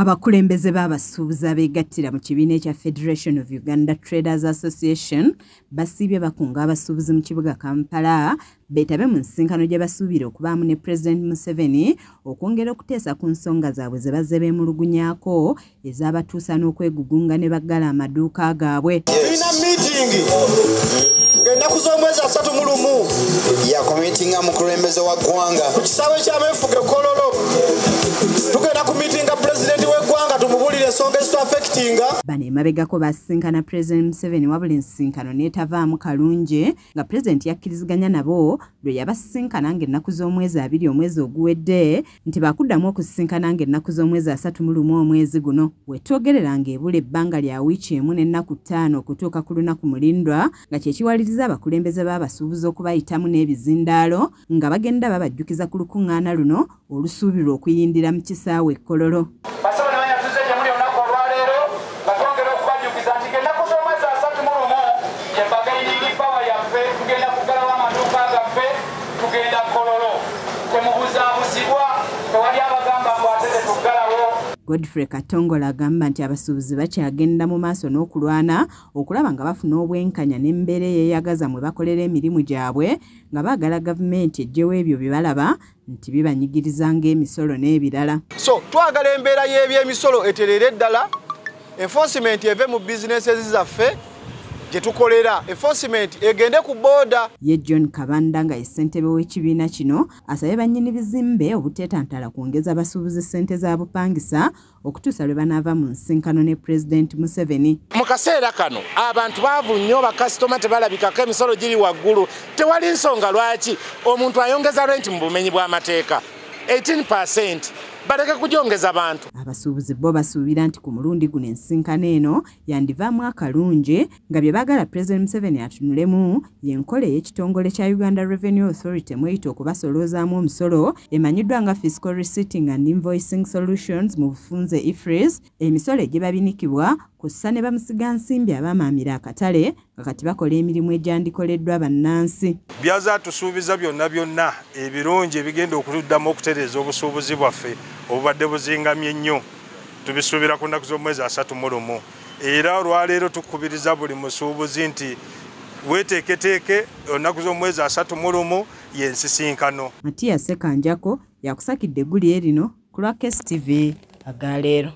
Abakulembeze b'abasuubuzi abeegattira mu kibiina ekya Federation of Uganda Traders Association basiibye bakunga abasuubuzi mu kibuga Kampala beetabe mu nsisinkano gye basuubira okubaamu ne President Museveni okwongera okuteesa ku nsonga zaabwe ze bazze beemulugunyaako ez'abatuusa n'okwegugunga ne baggala amaduuka gaabwe. Tulina miitingi ng'ennaku z'omwezi 31 yakomitinga mukulembeze wa ggwanga ku kisaawe ky'ameefuga Kololo. Tugenda ku miitinga pulezidenti w'eggwanga tumubuulire ensonga ezitwafekitinga. Bano emabegako basisinkana President Museveni wabula ensisinkano n'etavaamu kalungi nga pulezidenti yakkiriziganya nabo lwe yabasisinkana ng'ennaku z'omwezi 2 omwezi oguwedde nti baakuddamu okusisinkana ng'ennaku z'omwezi 31 omwezi guno. Wetwogerera ng'ebula ebbanga lya wiiki emu n'ennaku 5 okutuuka ku lunaku mulindwa nga kye kiwaliriza abakulembeze b'abasuubuzi okubayitamu n'ebizindaalo nga bagenda babajjukiza ku lukuŋŋaana luno olusuubirwa okuyindira mu kisaawe Kololo. Godfrey Katongola agamba nti abasuubuzi bakyagenda mu maaso n'okulwana okulaba nga bafuna obwenkanya n'embeera eyeeyagaza mwe bakolera emirimu gyabwe nga baagala gavumenti eggyewo ebyo bye balaba nti bibanyigiriza ng'emisolo n'ebirala. So twagala embeera y'ebyemisolo eterere ddala, enforcement eve mu bizinesi zaffe gye tukolera, enforcement egende ku booda. Ye John Kabanda nga ye ssentebe w'ekibiina kino asabye bannyini bizimbe obuteetantala kwongeza abasuubuzi ssente za bupangisa okutuusa lwe banaava mu nsisinkano ne President Museveni. Mu kaseera kano abantu baavu nnyo, bakasitoma tebalabikako, emisolo giri waggulu. Tewali nsonga lwaki omuntu ayongeza renti mu bumenyi bw'amateeka 18%. Baleke kugyongeza abantu. Abasuubuzi bo basuubira nti ku mulundi guno ensisinkano eno yandivaamu akalungi nga bye baagala President Museveni atunulemu y'enkola ey'ekitongole kya Uganda Revenue Authority mweyita okubasoloozaamu omusolo emanyiddwa nga Fiscal Receipting and Invoicing Solutions mu bufunze IFRIS, emisolo egibabinikibwa kussa ne bamusiga nsimbi abamaamira akatale nga kati bakola emirimu egyandikoleddwa bannansi. Byazatusuubiza byonna ebirungi ebigenda okutuddamu okutereeza obusuubuzi bwaffe obubadde buzingamye ennyo tubisuubira ku nnaku z'omwezi 31 era olwaleero tukubiriza buli musuubuzi nti weeteeketeeke ennaku z'omwezi 31 y'ensisinkano. Matiya Sekanjako yakusakidde eggulire lino ku lwa KSTV agaleero.